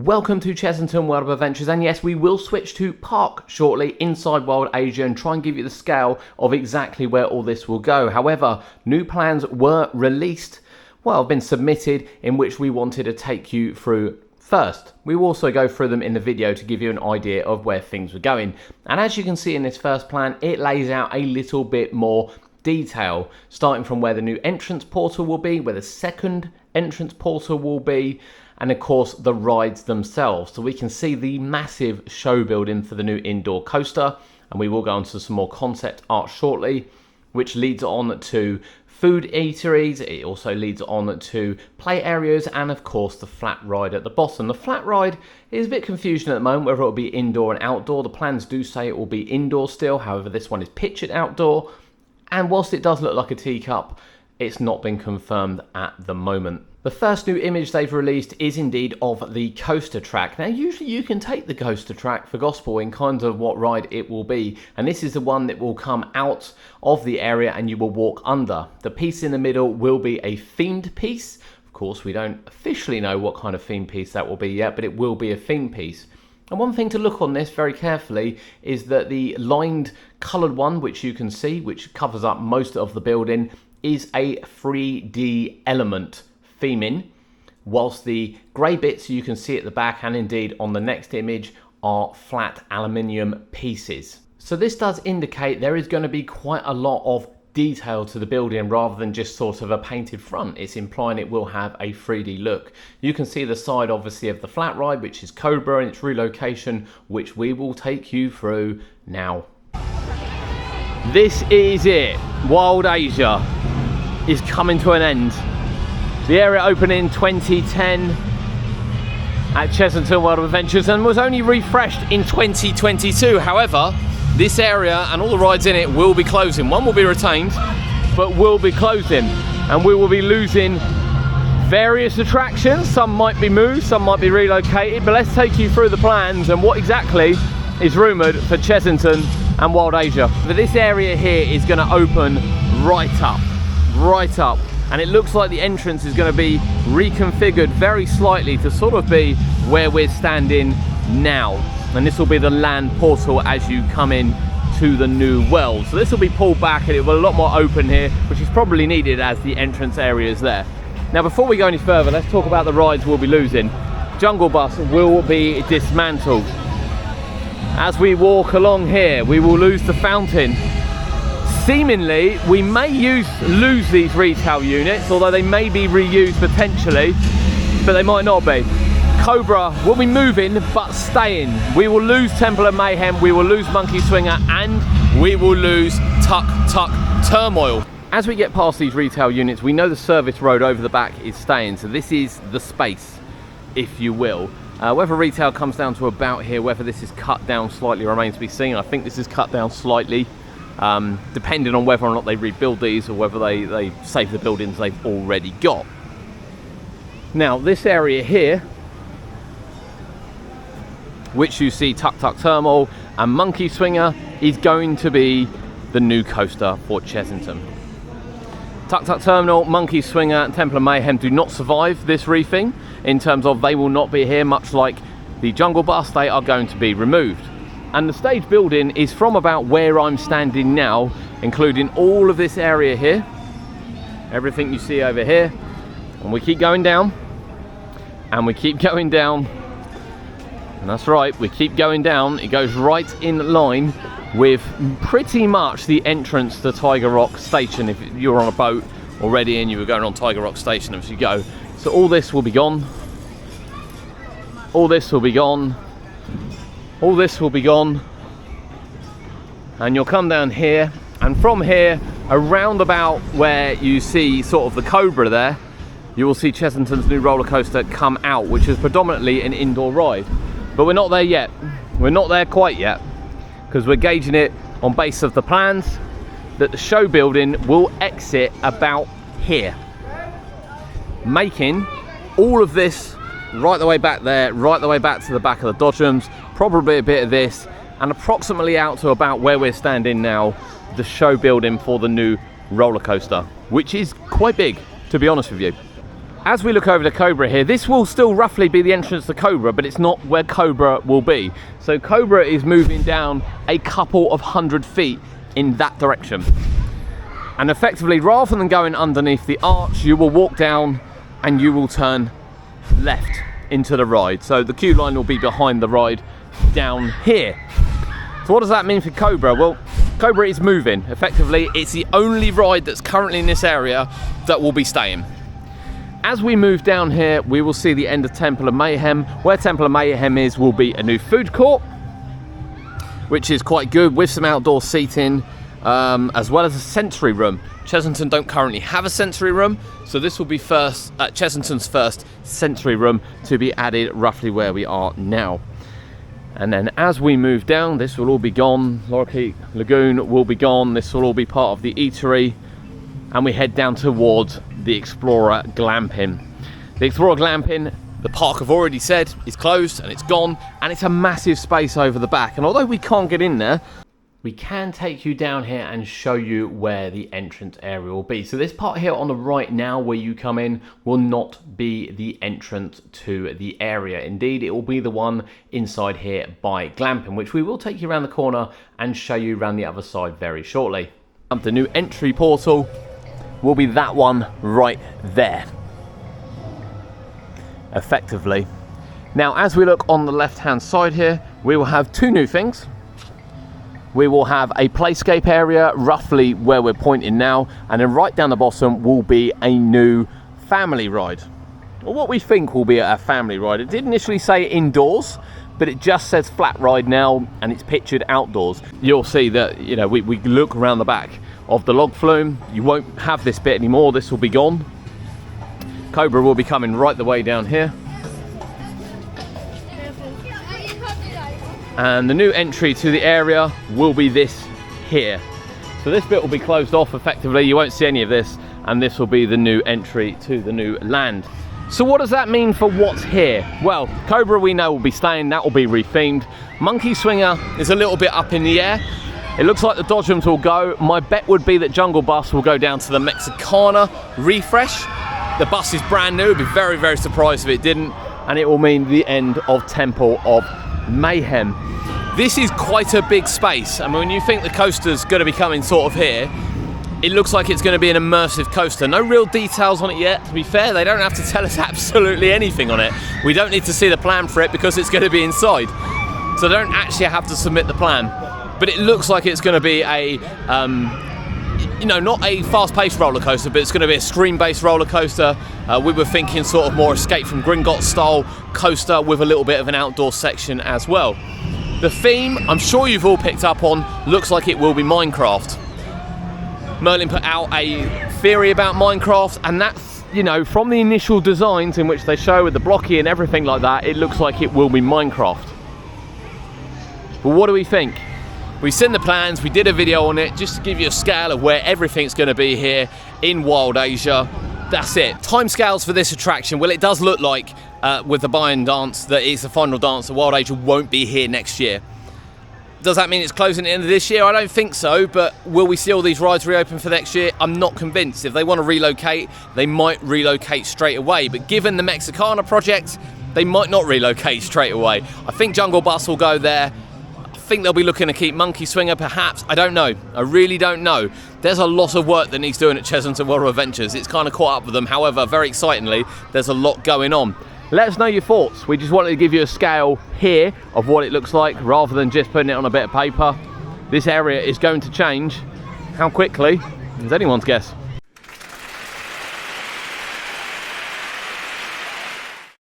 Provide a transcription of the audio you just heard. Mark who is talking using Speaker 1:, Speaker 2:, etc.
Speaker 1: Welcome to Chessington World of Adventures, and yes, we will switch to park shortly inside Wild Asia and try and give you the scale of exactly where all this will go. However, new plans were released, well, been submitted, in which we wanted to take you through first. We will also go through them in the video to give you an idea of where things were going. And as you can see in this first plan, it lays out a little bit more detail, starting from where the new entrance portal will be, where the second entrance portal will be, and of course the rides themselves. So we can see the massive show building for the new indoor coaster, and we will go on to some more concept art shortly, which leads on to food eateries. It also leads on to play areas, and of course the flat ride at the bottom. The flat ride is a bit confusion at the moment whether it will be indoor and outdoor. The plans do say it will be indoor still, however this one is pictured outdoor, and whilst it does look like a teacup, it's not been confirmed at the moment. The first new image they've released is indeed of the coaster track. Now usually you can take the coaster track for gospel in kind of what ride it will be, and this is the one that will come out of the area and you will walk under. The piece in the middle will be a themed piece. Of course, we don't officially know what kind of themed piece that will be yet, but it will be a themed piece. And one thing to look on this very carefully is that the lined coloured one, which you can see, which covers up most of the building, is a 3D element theming, whilst the grey bits you can see at the back and indeed on the next image are flat aluminium pieces. So this does indicate there is going to be quite a lot of detail to the building rather than just sort of a painted front. It's implying it will have a 3D look. You can see the side obviously of the flat ride, which is Kobra, and its relocation, which we will take you through now. This is it. Wild Asia is coming to an end. The area opened in 2010 at Chessington World of Adventures and was only refreshed in 2022. However, this area and all the rides in it will be closing. One will be retained, but will be closing, and we will be losing various attractions. Some might be moved, some might be relocated, but let's take you through the plans and what exactly is rumoured for Chessington and Wild Asia. But this area here is going to open right up, and it looks like the entrance is going to be reconfigured very slightly to sort of be where we're standing now, and this will be the land portal as you come in to the new world. So this will be pulled back and it will be a lot more open here, which is probably needed as the entrance area is there. Now before we go any further, let's talk about the rides we'll be losing. Jungle Bus will be dismantled. As we walk along here, we will lose the fountain. Seemingly, we may lose these retail units, although they may be reused potentially, but they might not be. Kobra will be moving, but staying. We will lose Temple of Mayhem, we will lose Monkey Swinger, and we will lose Tuk Tuk Turmoil. As we get past these retail units, we know the service road over the back is staying, so this is the space, if you will. Whether retail comes down to about here, whether this is cut down slightly remains to be seen. I think this is cut down slightly, depending on whether or not they rebuild these or whether they save the buildings they've already got. Now this area here, which you see Tuk Tuk Turmoil and Monkey Swinger, is going to be the new coaster for Chessington. Tuk Tuk Terminal, Monkey Swinger and Temple of Mayhem do not survive this reefing, in terms of they will not be here, much like the Jungle Bus. They are going to be removed. And the stage building is from about where I'm standing now, including all of this area here, everything you see over here, and we keep going down, and we keep going down, and that's right, we keep going down. It goes right in line with pretty much the entrance to Tiger Rock Station if you're on a boat already and you were going on Tiger Rock Station as you go. So all this will be gone, all this will be gone, all this will be gone, and you'll come down here, and from here around about where you see sort of the Kobra there, you will see Chessington's new roller coaster come out, which is predominantly an indoor ride. But we're not there yet, we're not there quite yet, because we're gauging it on base of the plans that the show building will exit about here, making all of this right the way back there, right the way back to the back of the Dodgems, probably a bit of this, and approximately out to about where we're standing now, the show building for the new roller coaster, which is quite big, to be honest with you. as we look over to Kobra here, this will still roughly be the entrance to Kobra, but it's not where Kobra will be. So Kobra is moving down a couple of 100 feet in that direction. And effectively, rather than going underneath the arch, you will walk down and you will turn left into the ride. So the queue line will be behind the ride down here. So what does that mean for Kobra? Well, Kobra is moving. Effectively, it's the only ride that's currently in this area that will be staying. As we move down here, we will see the end of Temple of Mayhem. Where Temple of Mayhem is will be a new food court, which is quite good, with some outdoor seating, as well as a sensory room. Chessington don't currently have a sensory room, so this will be Chessington's first sensory room to be added roughly where we are now. And then as we move down, this will all be gone. Lorikeet Lagoon will be gone. This will all be part of the eatery. And we head down towards the Explorer Glamping. The Explorer Glamping, the park I've already said, is closed and it's gone. And it's a massive space over the back. And although we can't get in there, we can take you down here and show you where the entrance area will be. So this part here on the right now where you come in will not be the entrance to the area. Indeed, it will be the one inside here by Glamping, which we will take you around the corner and show you around the other side very shortly. The new entry portal will be that one right there, effectively. Now, as we look on the left-hand side here, we will have two new things. We will have a playscape area roughly where we're pointing now, and then right down the bottom will be a new family ride, or what we think will be a family ride. It did initially say indoors, but it just says flat ride now, and it's pictured outdoors. You'll see that, you know, we look around the back of the log flume. You won't have this bit anymore. This will be gone. Kobra will be coming right the way down here. And the new entry to the area will be this here. So this bit will be closed off effectively. You won't see any of this, and this will be the new entry to the new land. So what does that mean for what's here? Well, Kobra we know will be staying. That will be rethemed. Monkey Swinger is a little bit up in the air. It looks like the Dodgems will go. My bet would be that Jungle Bus will go down to the Mexicana refresh. The bus is brand new. I'd be very, very surprised if it didn't. And it will mean the end of Temple of Mayhem. This is quite a big space. I mean, when you think the coaster's going to be coming sort of here, it looks like it's going to be an immersive coaster. No real details on it yet. To be fair, they don't have to tell us absolutely anything on it. We don't need to see the plan for it because it's going to be inside. So they don't actually have to submit the plan. But it looks like it's going to be a, you know, not a fast-paced roller coaster, but it's going to be a screen-based roller coaster. We were thinking sort of more Escape from Gringotts style coaster with a little bit of an outdoor section as well. The theme, I'm sure you've all picked up on, looks like it will be Minecraft. Merlin put out a theory about Minecraft, and that's, you know, from the initial designs in which they show with the blocky and everything like that, it looks like it will be Minecraft. But what do we think? We've seen the plans, we did a video on it, just to give you a scale of where everything's going to be here in Wild Asia. That's it. Timescales for this attraction, well, it does look like, with the buy and dance, that it's the final dance, the Wild Asia won't be here next year. Does that mean it's closing at the end of this year? I don't think so, but will we see all these rides reopen for next year? I'm not convinced. If they want to relocate, they might relocate straight away. But given the Mexicana project, they might not relocate straight away. I think Jungle Bus will go there. I think they'll be looking to keep Monkey Swinger, perhaps. I don't know. I really don't know. There's a lot of work that needs doing at Chessington World of Adventures. It's kind of caught up with them. However, very excitingly, there's a lot going on. Let us know your thoughts. We just wanted to give you a scale here of what it looks like rather than just putting it on a bit of paper. This area is going to change. How quickly is anyone's guess.